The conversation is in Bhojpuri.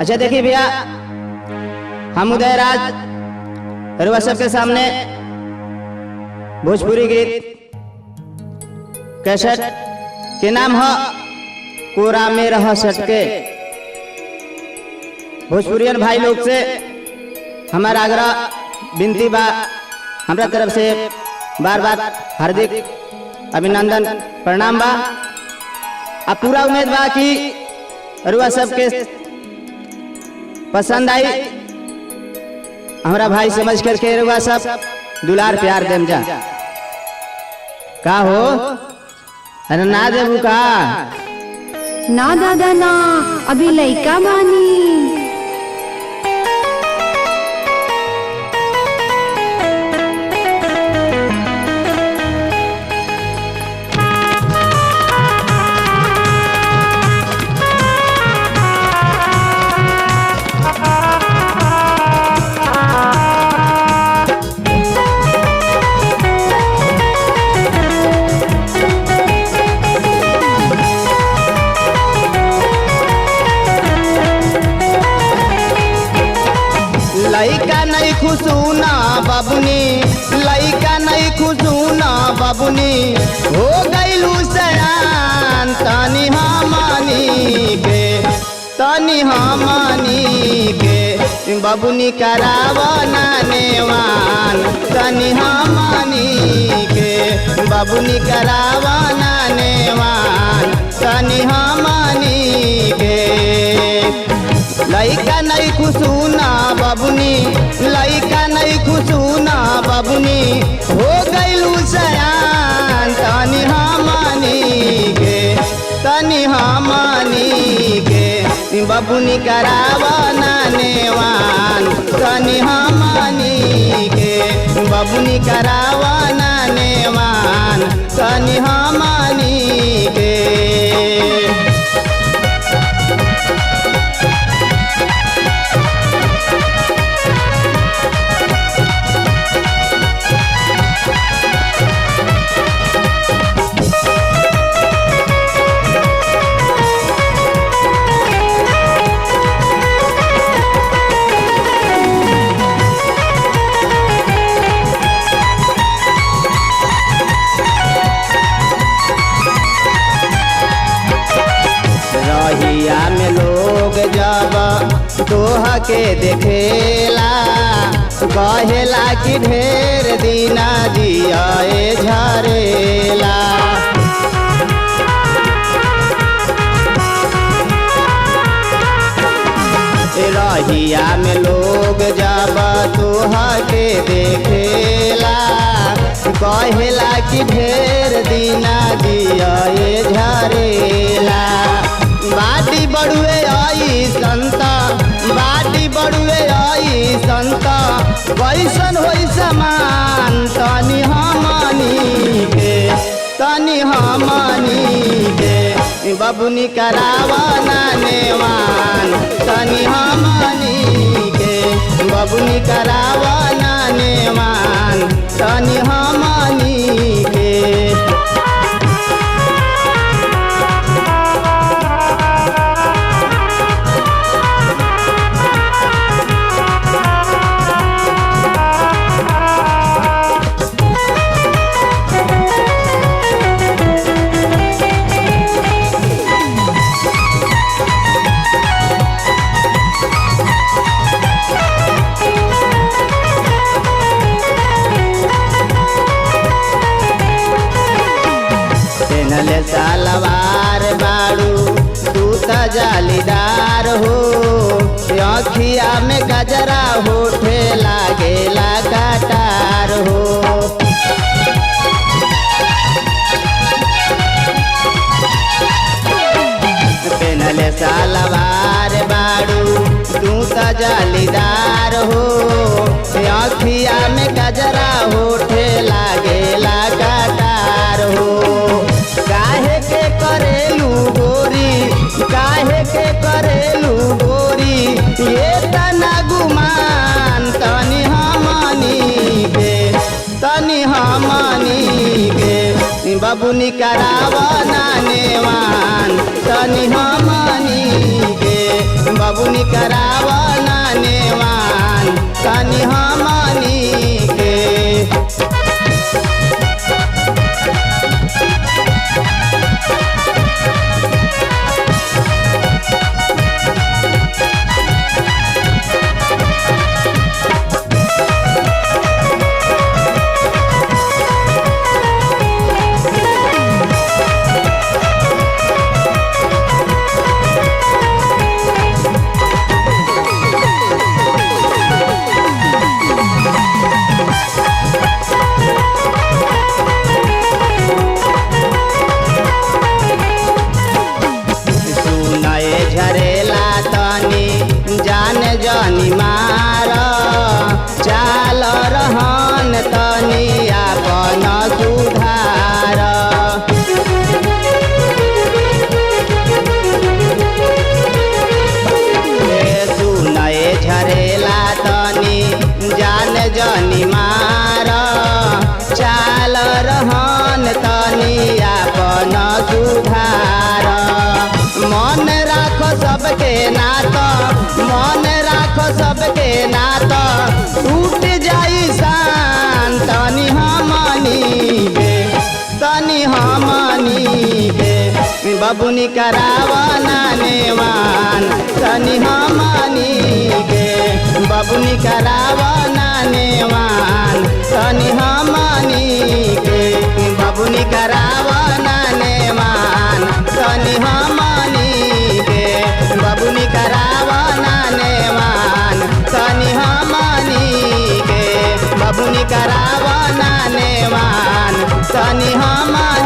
अच्छा देखिए भैया, हम उदयराज रुआ सबके सामने भोजपुरी गीत कैसेट के नाम है कोरा में रह सटके। भोजपुरियन भाई लोग से हमारा आग्रह विनती बा, हमारा तरफ से बार बार हार्दिक अभिनंदन प्रणाम बा। अब पूरा उम्मीद बा कि रुआ सबके पसंद आई। हमारा भाई समझ करके रुआ सब दुलार प्यार देम जा। का हो? अरे ना देबू का? ना दादा ना, अभी लइका बानी। लइका नहीं खुशूना बाबुनी, लइका नहीं खुशूना बाबुनी, हो गईलू सयान तनी हमनी के, तनी हमनी के बाबुनी करावना नेवान, तनी हमनी के बाबुनी करावना नेवान, तनी हमनी के। लइका नहीं खुशूना बाबुनी, लइका नहीं खुशूना बाबुनी, हो गईलू सयान तनी हमनी के, तनी हमनी के बाबुनी करावना नेवान, तनी हमनी के बाबुनी करावना नेवान, तनी हमनी के। रहिया में लोग जब तोहा के देखेला, कहेला कि ढेर दिना जियाए झरेला। रहिया में लोग जब तोहा के देखेला, कहेला कि ढेर दिना जियाए झरेला। बाटी बड़ुए आई संता, बाटी बड़ुए आई संता, वैसन होई समान तनी हमनी के, तनी हमनी के बाबुनी करावना नेवान, तनी हमनी के बाबुनी करावना नेवान, तनी हमनी के। पेनले सलवार बाड़ू तू त जालीदार हो, अखिया में गजरा होठे लागेला कटार हो। पेनले सलवार बाड़ू तू त जालीदार हो, अखिया में गजरा होठे लागेला कटार हो। काहे के करेलू गोरी, काहे के करेलू गोरी, ये तना गुमान तनी हमनी के, तनी हमनी के बाबुनी करावना नेवान, तनी हमनी के बाबुनी करा सबके नाता, मन राखो सबके नाता, टूट जाई शान तनी हमनी के, तनी हमनी के बबुनी करावना नेवान तनी हमनी के, बबुनी करावना नेवान तनी हमनी के, बबुनी करावना नेवान तनी हमनी के, बबुनी करावना नेवान तनी हमनी के, बबुनी करावना नेवान तनी हमनी